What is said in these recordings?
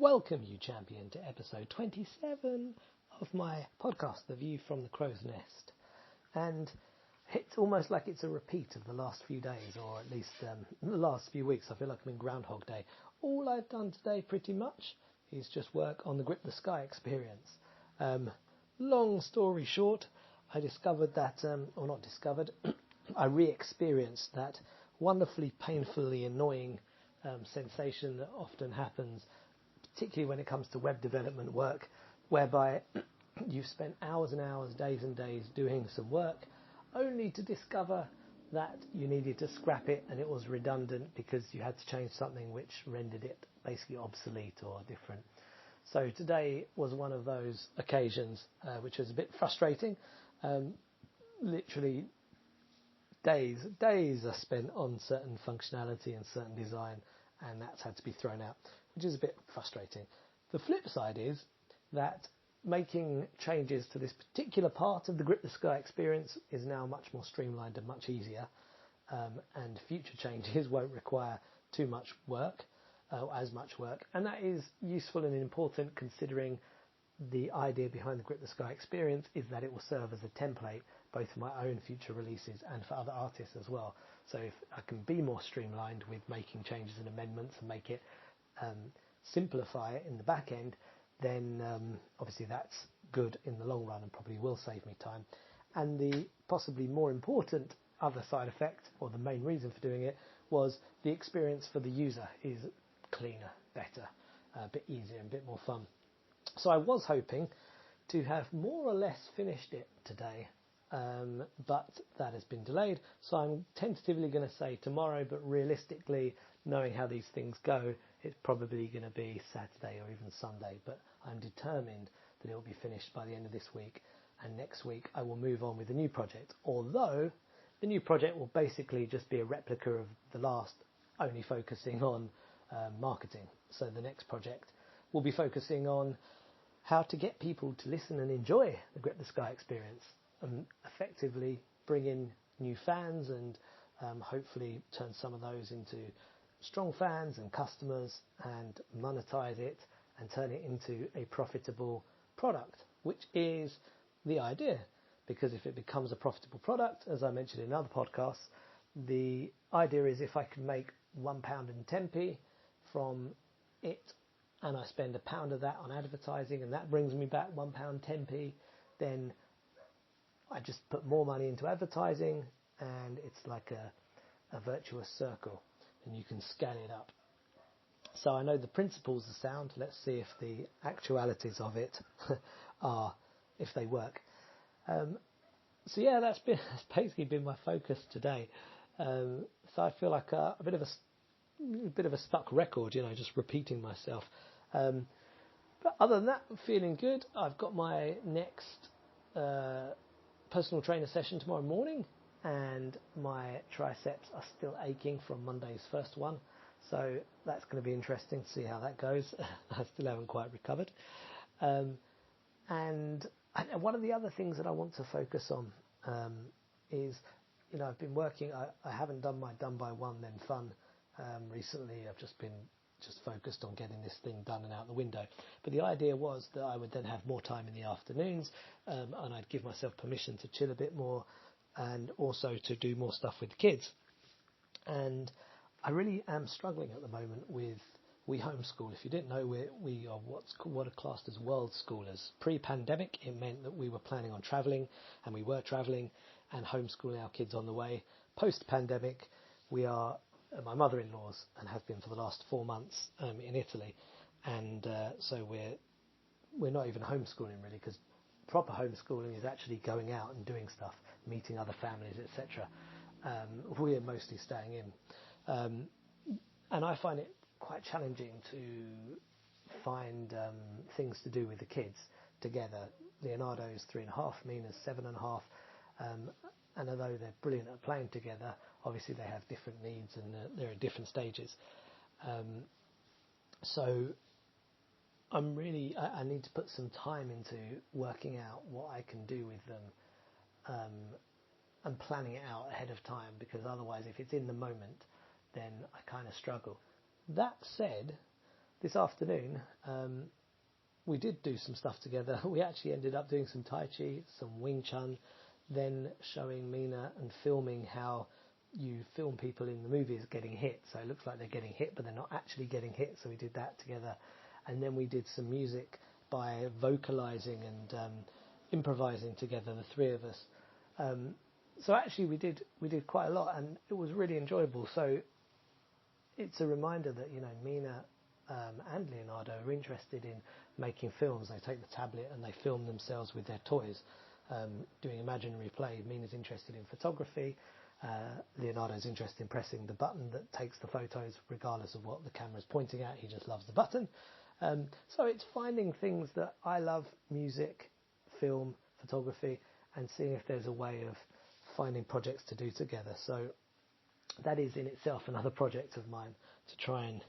Welcome, you champion, to episode 27 of my podcast, The View from the Crow's Nest. And it's almost like it's a repeat of the last few days, or at least the last few weeks. I feel like I'm in Groundhog Day. All I've done today, pretty much, is just work on the Grip the Sky experience. Long story short, I discovered that, or not discovered, I re-experienced that wonderfully, painfully annoying sensation that often happens, particularly when it comes to web development work, whereby you've spent hours and hours, days and days doing some work, only to discover that you needed to scrap it and it was redundant because you had to change something which rendered it basically obsolete or different. So today was one of those occasions which was a bit frustrating. Literally days are spent on certain functionality and certain design, and that's had to be thrown out, which is a bit frustrating. The flip side is that making changes to this particular part of the Grip the Sky experience is now much more streamlined and much easier, and future changes won't require too much work, as much work, and that is useful and important considering the idea behind the Grip the Sky experience is that it will serve as a template both for my own future releases and for other artists as well. So if I can be more streamlined with making changes and amendments and make it simplify it in the back end, then obviously that's good in the long run and probably will save me time. And the possibly more important other side effect, or the main reason for doing it, was the experience for the user is cleaner, better, a bit easier and a bit more fun. So I was hoping to have more or less finished it today, but that has been delayed. So I'm tentatively going to say tomorrow, but realistically, knowing how these things go, it's probably going to be Saturday or even Sunday. But I'm determined that it will be finished by the end of this week, and next week I will move on with a new project. Although the new project will basically just be a replica of the last, only focusing on marketing. So the next project will be focusing on how to get people to listen and enjoy the Grip the Sky experience and effectively bring in new fans and hopefully turn some of those into strong fans and customers and monetize it and turn it into a profitable product, which is the idea. Because if it becomes a profitable product, as I mentioned in other podcasts, the idea is if I can make £1.10 from it and I spend £1 of that on advertising and that brings me back £1.10, then I just put more money into advertising and it's like a virtuous circle and you can scale it up. So I know the principles are sound. Let's see if the actualities of it are, if they work. So yeah, that's basically been my focus today. So I feel like a bit of a stuck record, just repeating myself. But other than that, I'm feeling good. I've got my next personal trainer session tomorrow morning, and my triceps are still aching from Monday's first one. So that's going to be interesting to see how that goes. I still haven't quite recovered. And one of the other things that I want to focus on is, I've been working, I haven't done my done by one then fun recently. I've just been focused on getting this thing done and out the window. But the idea was that I would then have more time in the afternoons, and I'd give myself permission to chill a bit more and also to do more stuff with the kids. And I really am struggling at the moment with we homeschool. If you didn't know, we are what are classed as world schoolers. Pre-pandemic, it meant that we were planning on travelling, and we were travelling and homeschooling our kids on the way. Post-pandemic, we are my mother-in-law's and have been for the last 4 months in Italy, and so we're not even homeschooling really, because proper homeschooling is actually going out and doing stuff, meeting other families, etc. We are mostly staying in, and I find it quite challenging to find things to do with the kids together. Leonardo's 3.5, Mina's 7.5, and although they're brilliant at playing together, obviously they have different needs and they're at different stages. So I need to put some time into working out what I can do with them and planning it out ahead of time, because otherwise if it's in the moment, then I kind of struggle. That said, this afternoon, we did do some stuff together. We actually ended up doing some Tai Chi, some Wing Chun, then showing Mina and filming how you film people in the movies getting hit. So it looks like they're getting hit, but they're not actually getting hit. So we did that together. And then we did some music by vocalizing and improvising together, the three of us. So actually we did quite a lot, and it was really enjoyable. So it's a reminder that, you know, Mina and Leonardo are interested in making films. They take the tablet and they film themselves with their toys, doing imaginary play. Mina's interested in photography. Leonardo's interested in pressing the button that takes the photos regardless of what the camera's pointing at. He just loves the button. So it's finding things that I love: music, film, photography, and seeing if there's a way of finding projects to do together. So that is in itself another project of mine, to try and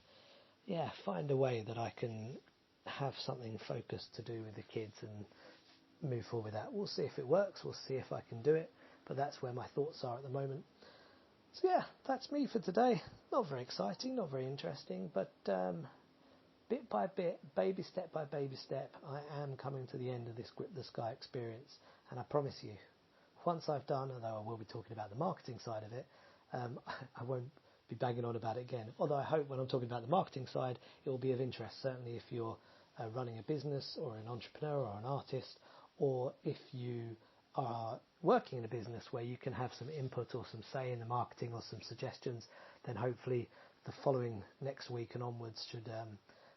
find a way that I can have something focused to do with the kids and move forward with that. We'll see if it works. We'll see if I can do it. But that's where my thoughts are at the moment. So yeah, that's me for today. Not very exciting, not very interesting, but bit by bit, baby step by baby step, I am coming to the end of this Grip the Sky experience. And I promise you, once I've done, although I will be talking about the marketing side of it, I won't be banging on about it again. Although I hope when I'm talking about the marketing side, it will be of interest, certainly if you're running a business or an entrepreneur or an artist, or if you are working in a business where you can have some input or some say in the marketing or some suggestions, then hopefully the following next week and onwards should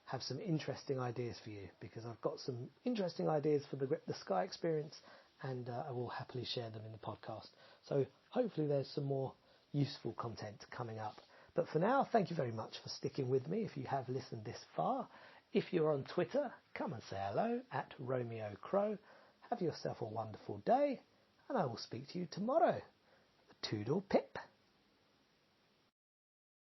have some interesting ideas for you, because I've got some interesting ideas for the Grip the Sky experience, and I will happily share them in the podcast. So hopefully there's some more useful content coming up. But for now, thank you very much for sticking with me if you have listened this far. If you're on Twitter, come and say hello at Romeo Crow. Have yourself a wonderful day, and I will speak to you tomorrow. Toodle pip.